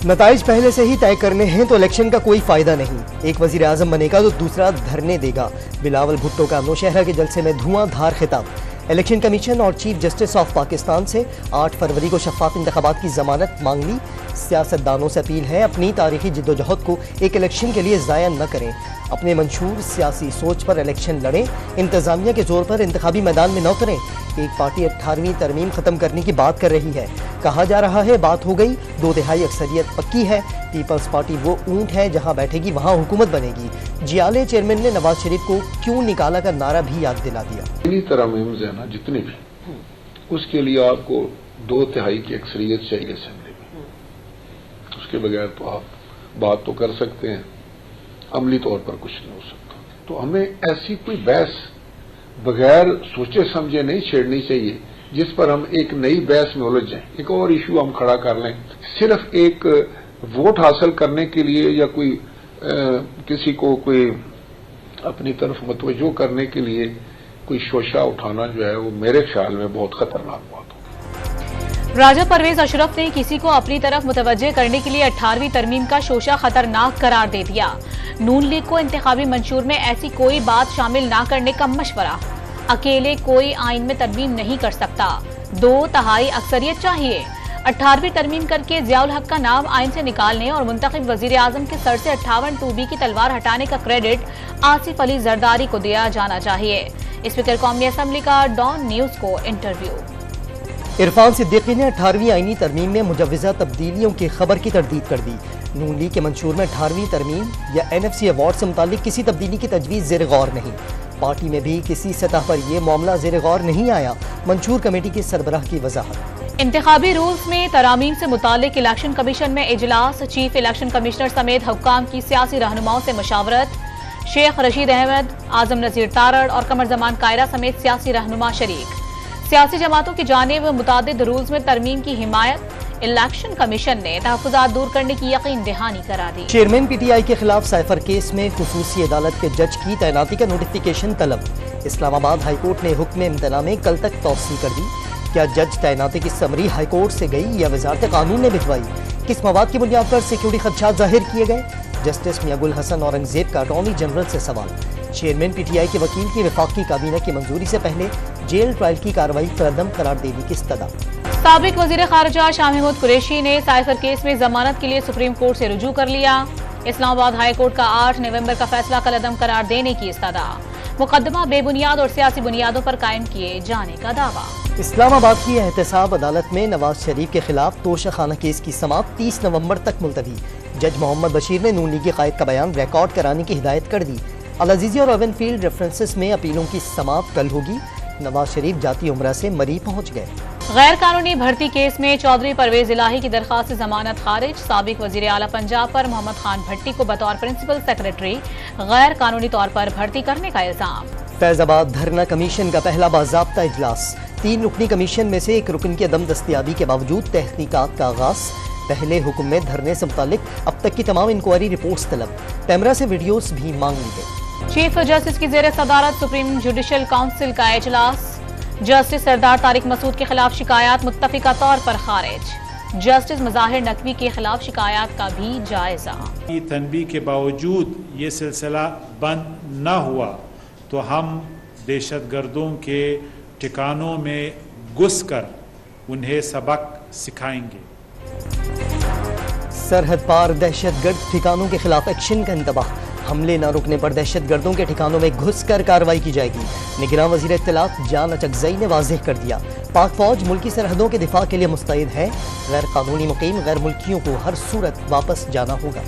نتائج پہلے سے ہی طے کرنے ہیں تو الیکشن کا کوئی فائدہ نہیں، ایک وزیر اعظم بنے گا تو دوسرا دھرنے دے گا۔ بلاول بھٹو کا نوشہرہ کے جلسے میں دھواں دھار خطاب۔ الیکشن کمیشن اور چیف جسٹس آف پاکستان سے 8 فروری کو شفاف انتخابات کی ضمانت مانگ لی۔ سیاستدانوں سے اپیل ہے اپنی تاریخی جدوجہد کو ایک الیکشن کے لیے ضائع نہ کریں، اپنے منشور سیاسی سوچ پر الیکشن لڑیں، انتظامیہ کے زور پر انتخابی میدان میں نہ اتریں۔ ایک پارٹی 18ویں ترمیم ختم کرنے کی بات کر رہی ہے، کہا جا رہا ہے بات ہو گئی، 2/3 اکثریت پکی ہے، پیپلز پارٹی وہ اونٹ ہے جہاں بیٹھے گی وہاں حکومت بنے گی۔ جیالے چیئرمین نے نواز شریف کو کیوں نکالا کا نعرہ بھی یاد دلا دیا۔ اتنی ترامیم ہے نا جتنی بھی، اس کے لیے آپ کو 2/3 کی اکثریت چاہیے اسمبلی میں، اس کے بغیر تو آپ بات تو کر سکتے ہیں، عملی طور پر کچھ نہیں ہو سکتا۔ تو ہمیں ایسی کوئی بحث بغیر سوچے سمجھے نہیں چھیڑنی چاہیے جس پر ہم ایک نئی بحث میں الجھ جائیں، ایک اور ایشو ہم کھڑا کر لیں صرف ایک ووٹ حاصل کرنے کے لیے یا کوئی کسی کو کوئی اپنی طرف متوجہ کرنے کے لیے کوئی شوشہ اٹھانا جو ہے وہ میرے خیال میں بہت خطرناک بات ہو۔ راجہ پرویز اشرف نے کسی کو اپنی طرف متوجہ کرنے کے لیے 18ویں ترمیم کا شوشہ خطرناک قرار دے دیا۔ نون لیگ کو انتخابی منشور میں ایسی کوئی بات شامل نہ کرنے کا مشورہ۔ اکیلے کوئی آئین میں ترمیم نہیں کر سکتا، 2/3 اکثریت چاہیے۔ 18ویں ترمیم کر کے ضیاء الحق کا نام آئین سے نکالنے اور منتخب وزیر اعظم کے سر سے 58(2)B کی تلوار ہٹانے کا کریڈٹ آصف علی زرداری کو دیا جانا چاہیے۔ اسپیکر قومی اسمبلی کا ڈان نیوز کو انٹرویو۔ عرفان صدیقی نے 18ویں آئینی ترمیم میں مجوزہ تبدیلیوں کی خبر کی تردید کر دی۔ نون لیگ کے منشور میں 18ویں ترمیم یا NFC ایوارڈ سے متعلق کسی تبدیلی کی تجویز زیر غور نہیں، پارٹی میں بھی کسی سطح پر یہ معاملہ زیر غور نہیں آیا۔ منشور کمیٹی کے سربراہ کی وضاحت۔ انتخابی رولز میں ترامیم سے متعلق الیکشن کمیشن میں اجلاس، چیف الیکشن کمشنر سمیت حکام کی سیاسی رہنماؤں سے مشاورت۔ شیخ رشید احمد، اعظم نذیر تارڑ اور قمر زمان قائرہ سمیت سیاسی رہنما شریک۔ سیاسی جماعتوں کی جانب متعدد رولز میں ترمیم کی حمایت۔ الیکشن کمیشن نے تحفظات دور کرنے کی یقین دہانی کرا دی۔ چیئرمین PTI کے خلاف سائفر کیس میں خصوصی عدالت کے جج کی تعیناتی کا نوٹیفیکیشن طلب۔ اسلام آباد ہائی کورٹ نے حکم امتناع میں کل تک توسیع کر دی۔ کیا جج تعیناتی کی سمری ہائی کورٹ سے گئی یا وزارت قانون نے بھجوائی؟ کس مواد کی بنیاد پر سیکیورٹی خدشات ظاہر کیے گئے؟ جسٹس میاں گل حسن اورنگزیب کا اٹارنی جنرل سے سوال۔ چیئرمین PTI کے وکیل کی وفاقی کابینہ کی منظوری سے پہلے جیل ٹرائل کی کارروائی قدم قرار دینے کی استدعا۔ سابق وزیر خارجہ شاہ محمود قریشی نے سائفر کیس میں ضمانت کے لیے سپریم کورٹ سے رجوع کر لیا۔ اسلام آباد ہائی کورٹ کا 8 نومبر کا فیصلہ کالعدم قرار دینے کی استدعا۔ مقدمہ بے بنیاد اور سیاسی بنیادوں پر قائم کیے جانے کا دعویٰ۔ اسلام آباد کی احتساب عدالت میں نواز شریف کے خلاف توشہ خانہ کیس کی سماعت 30 نومبر تک ملتوی۔ جج محمد بشیر نے نون لیگی قائد کا بیان ریکارڈ کرانے کی ہدایت کر دی۔ العزیزی اور اوین فیلڈ ریفرنسز میں اپیلوں کی سماعت کل ہوگی۔ نواز شریف جاتی عمرہ سے مری پہنچ گئے۔ غیر قانونی بھرتی کیس میں چودھری پرویز الہی کی درخواست ضمانت خارج۔ سابق وزیر اعلیٰ پنجاب پر محمد خان بھٹی کو بطور پرنسپل سیکرٹری غیر قانونی طور پر بھرتی کرنے کا الزام۔ فیض آباد دھرنا کمیشن کا پہلا باضابطہ اجلاس۔ 3 رکنی کمیشن میں سے 1 رکن کی عدم دستیابی کے باوجود تحقیقات کا آغاز۔ پہلے حکم میں دھرنے سے متعلق اب تک کی تمام انکوائری رپورٹس طلب۔ پیمرا سے ویڈیوز بھی مانگ لی گئی۔ چیف جسٹس کی زیر صدارت سپریم جوڈیشل کونسل کا اجلاس۔ جسٹس سردار طارق مسعود کے خلاف شکایات متفقہ طور پر خارج۔ جسٹس مظاہر نقوی کے خلاف شکایات کا بھی جائزہ۔ تنبیہ کے باوجود یہ سلسلہ بند نہ ہوا تو ہم دہشت گردوں کے ٹھکانوں میں گھس کر انہیں سبق سکھائیں گے۔ سرحد پار دہشت گرد ٹھکانوں کے خلاف ایکشن کا انتباہ۔ حملے نہ رکنے پر دہشت گردوں کے ٹھکانوں میں گھس کر کارروائی کی جائے گی۔ نگراں وزیر اطلاعات جان اچکزئی نے واضح کر دیا، پاک فوج ملکی سرحدوں کے دفاع کے لیے مستعد ہے۔ غیر قانونی مقیم غیر ملکیوں کو ہر صورت واپس جانا ہوگا۔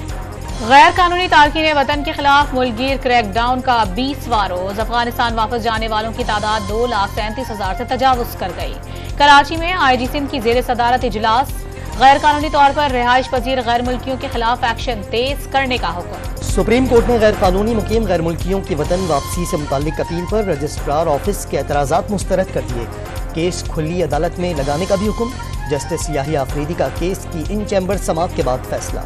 غیر قانونی تارکین وطن کے خلاف ملک گیر کریک ڈاؤن کا 20واں روز۔ افغانستان واپس جانے والوں کی تعداد 2,37,000 سے تجاوز کر گئی۔ کراچی میں IG سندھ کی زیر صدارت اجلاس۔ غیر قانونی طور پر رہائش پذیر غیر ملکیوں کے خلاف ایکشن تیز کرنے کا حکم۔ سپریم کورٹ نے غیر قانونی مقیم غیر ملکیوں کی وطن واپسی سے متعلق اپیل پر رجسٹرار آفس کے اعتراضات مسترد کر دیے۔ کیس کھلی عدالت میں لگانے کا بھی حکم۔ جسٹس یحییٰ آفریدی کا کیس کی ان چیمبر سماعت کے بعد فیصلہ۔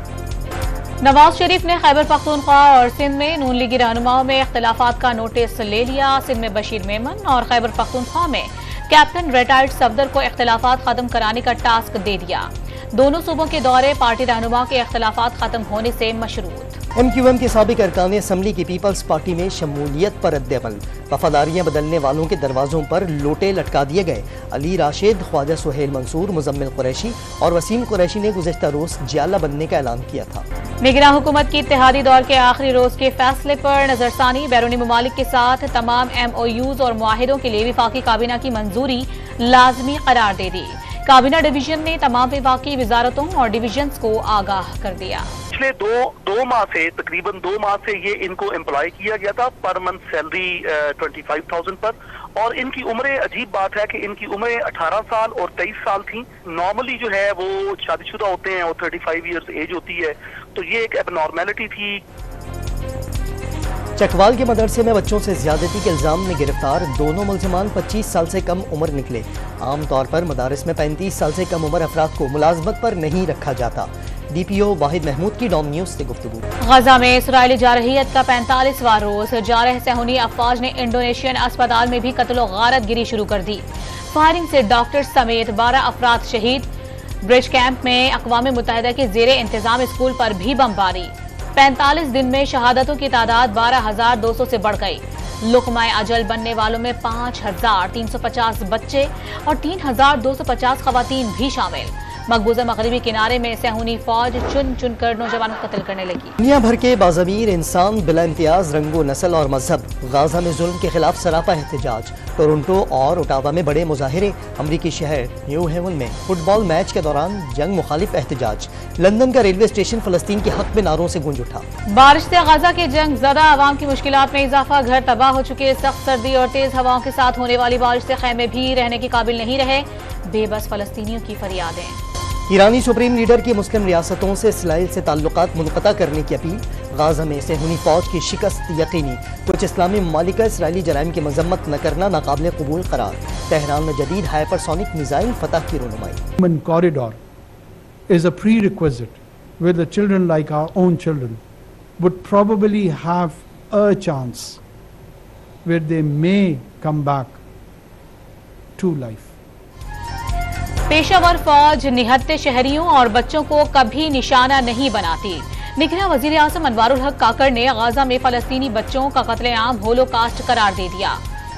نواز شریف نے خیبر پختونخوا اور سندھ میں نون لیگی رہنماؤں میں اختلافات کا نوٹس لے لیا۔ سندھ میں بشیر میمن اور خیبر پختونخوا میں کیپٹن ریٹائرڈ صفدر کو اختلافات ختم کرانے کا ٹاسک دے دیا۔ दोनों सूबों के दौरे पार्टी रहनुमा के इख्तिलाफात खत्म होने से मशरूत। MQM के साबिक अरकान असम्बली की पीपल्स पार्टी में शमूलियत पर रद्द-ए-अमल। वफादारियां बदलने वालों के दरवाजों पर लोटे लटका दिए गए। अली राशिद, ख्वाजा सुहेल मंसूर, मुजम्मिल कुरैशी और वसीम कुरैशी ने गुज़िश्ता रोज जियाला बनने का ऐलान किया था। निगरान हुकूमत की इत्तेहादी दौर के आखिरी रोज के फैसले पर नजरसानी। बैरूनी ममालिक के साथ तमाम MOUs और मुआहिदों के लिए विफाकी काबीना की मंजूरी लाजमी करार दे दी। काबीना डिवीजन ने तमाम विफाकी वजारतों और डिवीजन्स को आगाह कर दिया। पिछले दो माह से, तकरीबन 2 माह से ये इनको एम्प्लॉय किया गया था पर मंथ सैलरी 25,000 पर, और इनकी उम्रें, अजीब बात है कि इनकी उम्रें 18 साल और 23 साल थी। नॉर्मली जो है वो शादीशुदा होते हैं और 35 ईयर्स एज होती है, तो ये एक एबनॉर्मेलिटी थी। चकवाल के मदरसे में बच्चों से ज्यादती के इल्जाम में गिरफ्तार दोनों मुल्जिमान 25 साल से कम उम्र निकले। आम तौर पर मदारिस में 35 साल से कम उम्र अफराद को मुलाजमत पर नहीं रखा जाता। DPO वाहिद महमूद की डॉम न्यूज से गुफ्तगू। गजा में इसराइली जारहियत का 45वां रोज। जारह सहूनी अफवाज ने इंडोनेशियन अस्पताल में भी कत्ल गारत गिरी शुरू कर दी। फायरिंग से डॉक्टर समेत 12 अफराद शहीद। ब्रिज कैंप में अक़वाम मुत्तहिदा के ज़ेरे इंतजाम स्कूल पर भी बमबारी। 45 दिन में शहादतों की तादाद 12,200 से बढ़ गई। लुक़माए अजल बनने वालों में 5,350 बच्चे और 3,250 ख़वातीन भी शामिल। मकबूजा मगरबी किनारे में सहूनी फौज चुन चुन कर नौजवानों को कत्ल करने लगी। दुनिया भर के बाज़मीर इंसान बिला इम्तियाज रंगो नस्ल और मजहब। गाजा में जुल्म के खिलाफ सरापा एहतजाज। टोरंटो और ओटावा में बड़े मुजाहिरे। अमरीकी शहर न्यू हेवन में फुटबॉल मैच के दौरान जंग मुखालिफ एहतजाज। लंदन का रेलवे स्टेशन फलस्तीन के हक में नारों से गूंज उठा। बारिश से गाजा के जंग ज़दा आवाम की मुश्किलात में इजाफा। घर तबाह हो चुके। सख्त सर्दी और तेज हवाओं के साथ होने वाली बारिश से खैमे भी रहने के काबिल नहीं रहे। बेबस फलस्तीनियों की फरियादें। ईरानी सुप्रीम लीडर की मुस्लिम रियासतों से इसराइल से ताल्लुकात मुनक़ता करने की अपील। गाजा में सहूनी फौज की शिकस्त यकीनी। कुछ इस्लामी ममालिक का इसराइली जराइम की मजम्मत न करना नाकाबिल कबूल करार। तेहरान में जदीद हाइपरसोनिक मिसाइल फतह की रहनुमाई। Human corridor is a prerequisite where the children like our own children would probably have a chance where they may come back to life. Peshawar फौज निहत्ते शहरियों और बच्चों को कभी निशाना नहीं बनाती। निगरान वजीर आज़म अनवारुल हक काकड़ ने गाजा में फलस्तीनी बच्चों का कत्लेआम होलोकास्ट करार दे दिया।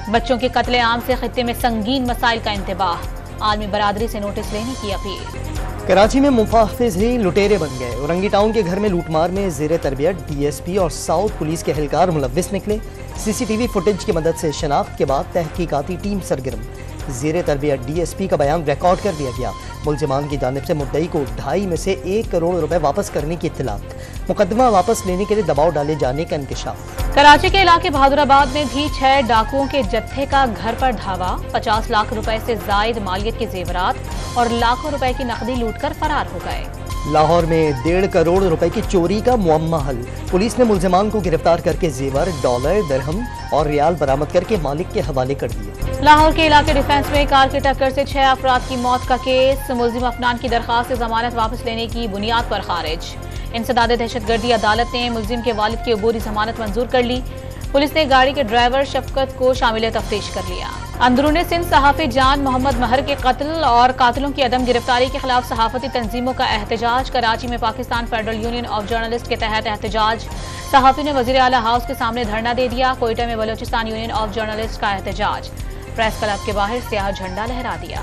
बच्चों के कत्लेआम से खित्ते में संगीन मसाइल का इंतबाह। आलमी बरादरी से नोटिस लेने की अपील। कराची में मुफाहिज ही लुटेरे बन गए। औरंगी टाउन के घर में लूटमार में ज़ेरे तरबियत DSP और साउथ पुलिस के एहलकार मुलव्विस निकले। CCTV फुटेज की मदद से शनाख्त के बाद तहकीकाती टीम सरगर्म। ज़ेरे तरबियत DSP का बयान रिकॉर्ड कर दिया गया। मुल्जिमान की जानिब से मुद्दई को 2.5 में से 1 करोड़ रुपए वापस करने की इत्तलात। मुकदमा वापस लेने के लिए दबाव डाले जाने का इंकशाफ। कराची के इलाके बहादुराबाद में भी 6 डाकुओं के जत्थे का घर पर धावा। 50 लाख रुपए से जायद मालियत के जेवरात और लाखों रुपए की नकदी लूटकर फरार हो गए। लाहौर में 1.5 करोड़ रुपए की चोरी का मुअम्मा हल। पुलिस ने मुल्जिमान को गिरफ्तार करके जेवर, डॉलर, दिरहम और रियाल बरामद करके मालिक के हवाले कर दिए। लाहौर के इलाके डिफेंस में कार की टक्कर से 6 अफराद की मौत का केस। मुल्जिम अफनान की दरखास्त जमानत वापस लेने की बुनियाद पर खारिज। इंसदाद दहशतगर्दी अदालत ने मुल्जिम के वालिद की अबूरी जमानत मंजूर कर ली। पुलिस ने गाड़ी के ड्राइवर शफकत को शामिल तफ्तीश कर लिया। अंदरूनी सिंध सहाफ़ी जान मोहम्मद महर के कत्ल और कातिलों की अदम गिरफ्तारी के खिलाफ सहाफ़ती तंजीमों का एहतजाज। कराची में Pakistan federal union of journalist के तहत एहतजाज। सहाफ़ी ने वज़ीर आला हाउस के सामने धरना दे दिया। कोयटा में बलोचिस्तान यूनियन ऑफ जर्नलिस्ट का एहतजाज। प्रेस क्लब के बाहर स्याह झंडा लहरा दिया।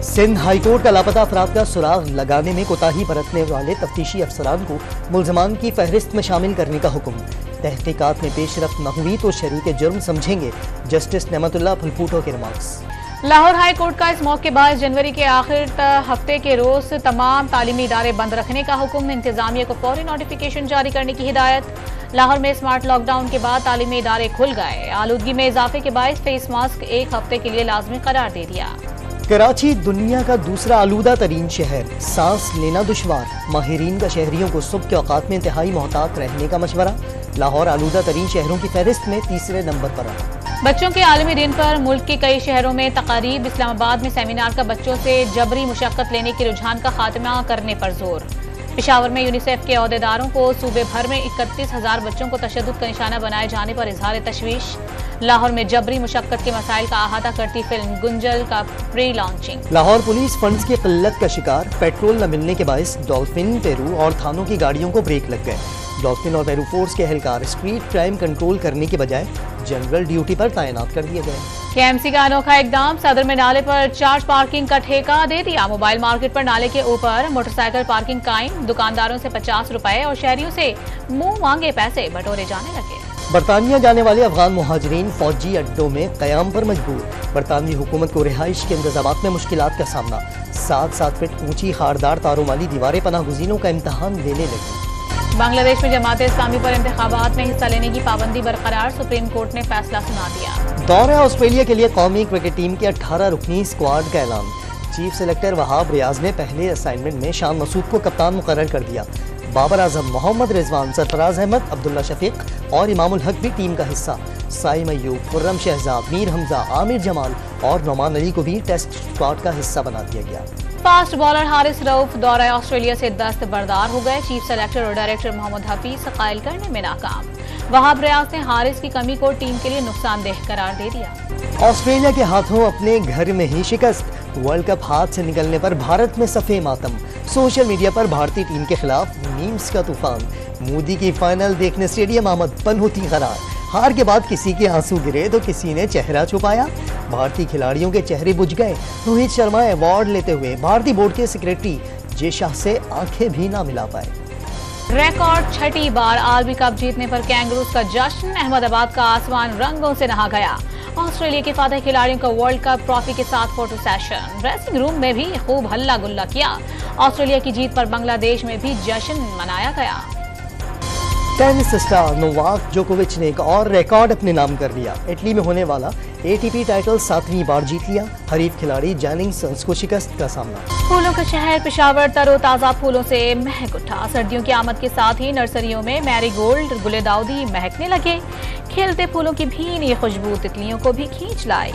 सिंध हाईकोर्ट का लापता अफराद का सुराग लगाने में कोताही बरतने वाले तफ्तीशी अफसरान को मुल्जिमान की फहरिस्त में शामिल करने का हुक्म। तहकीकात में पेशरफ्त न हुई तो शरीक जुर्म समझेंगे। जस्टिस नेमतुल्लाह फुलफूटो के रिमार्क्स। लाहौर हाई कोर्ट का इस मौके 22 जनवरी के आखिर हफ्ते के रोज तमाम तालीमी इदारे बंद रखने का हुक्म। इंतजामिया को फौरी नोटिफिकेशन जारी करने की हिदायत। लाहौर में स्मार्ट लॉकडाउन के बाद तालीमी इदारे खुल गए। आलूदगी में इजाफे के बायस फेस मास्क 1 हफ्ते के लिए लाजमी करार दे दिया। कराची दुनिया का दूसरा आलूदा तरीन शहर। सांस लेना दुश्वार। माहिरीन का शहरियों को सुबह के औकात में इंतहाई मोहतात रहने का मशवरा। लाहौर आलूदा तरीन शहरों की फहरिस्त में 3रे नंबर पर रहा। बच्चों के आलमी दिन पर मुल्क के कई शहरों में तकारीब। इस्लामाबाद में सेमिनार का बच्चों से जबरी मुशक्कत लेने के रुझान का खात्मा करने पर जोर। पेशावर में यूनिसेफ के अहदेदारों को सूबे भर में 31,000 बच्चों को तशद्दुद का निशाना बनाए जाने पर इजहार तशवीश। लाहौर में जबरी मुशक्कत के मसाइल का अहाता करती फिल्म गुंजल का pre launching. Lahore police funds की किल्लत का शिकार, पेट्रोल न मिलने के बायस डॉल्फिन, पेरू और थानों की गाड़ियों को ब्रेक लग गए। डॉल्फिन और पेरू फोर्स के एहलकार स्ट्रीट क्राइम कंट्रोल करने के बजाय जनरल ड्यूटी पर तैनात कर दिए गए। केएमसी का अनोखा इकदाम, सदर में नाले पर चार्ज पार्किंग का ठेका दे दिया। मोबाइल मार्केट पर नाले के ऊपर मोटरसाइकिल पार्किंग कायम, दुकानदारों से 50 रुपए और शहरियों से मुंह मांगे पैसे बटोरे जाने लगे। बरतानिया जाने वाले अफगान मुहाजिरीन फौजी अड्डों में कयाम पर मजबूर, बरतानवी हुकूमत को रिहाइश के इंतजामात में मुश्किलात का सामना। 7-7 फीट ऊंची खारदार तारों वाली दीवारें पनाह गुज़ीरों का इम्तहान लेने लगी। बांग्लादेश में जमात इस्लामी पर इंतखाबात में हिस्सा लेने की पाबंदी बरकरार, सुप्रीम कोर्ट ने फैसला सुना दिया। दौरे ऑस्ट्रेलिया के लिए कौमी क्रिकेट टीम के 18 रुकनी स्क्वाड का ऐलान। चीफ सेलेक्टर वहाब रियाज ने पहले असाइनमेंट में शान मसूद को कप्तान मुकर्रर कर दिया। बाबर आजम, मोहम्मद रिजवान, सरफराज अहमद, अब्दुल्ला शफीक और इमामुल हक भी टीम का हिस्सा। साइम अय्यूब, खुर्रम शहजाद, मीर हमजा, आमिर जमाल और नोमान अली को भी टेस्ट स्क्वाड का हिस्सा बना दिया गया। फास्ट बॉलर हारिस रऊफ दौरा ऑस्ट्रेलिया से दस्तबरदार हो गए। चीफ सेलेक्टर और डायरेक्टर मोहम्मद हफीज कायल करने में नाकाम। वहाब रियाज ने हारिस की कमी को टीम के लिए नुकसानदेह करार दे दिया। ऑस्ट्रेलिया के हाथों अपने घर में ही शिकस्त, वर्ल्ड कप हाथ से निकलने पर भारत में सफ़े मातम। सोशल मीडिया पर भारतीय टीम के खिलाफ मीम्स का तूफान। मोदी की फाइनल देखने स्टेडियम आमद पन होती करार। हार के बाद किसी के आंसू गिरे तो किसी ने चेहरा छुपाया। भारतीय खिलाड़ियों के चेहरे बुझ गए। रोहित शर्मा अवार्ड लेते हुए भारतीय बोर्ड के सेक्रेटरी जे शाह से आंखें भी ना मिला पाए। रिकॉर्ड छठी बार आलमी कप जीतने पर कैंगरूज का जश्न, अहमदाबाद का आसमान रंगों से नहा गया। ऑस्ट्रेलिया के फातह खिलाड़ियों का वर्ल्ड कप ट्रॉफी के साथ फोटो सेशन, ड्रेसिंग रूम में भी खूब हल्ला गुल्ला किया। ऑस्ट्रेलिया की जीत पर बांग्लादेश में भी जश्न मनाया गया। टेनिस स्टार नोवाक जोकोविच ने एक और रिकॉर्ड अपने नाम कर लिया। इटली में होने वाला एटीपी टाइटल 7वीं बार जीत लिया। हरीफ खिलाड़ी जेनिंग्स को शिकस्त का सामना। फूलों का शहर पेशावर तरोताजा फूलों से महक उठा। सर्दियों की आमद के साथ ही नर्सरियों में मैरीगोल्ड, गुले दाउदी महकने लगे। खिलते फूलों की भीनी खुशबू तितलियों को भी खींच लाई।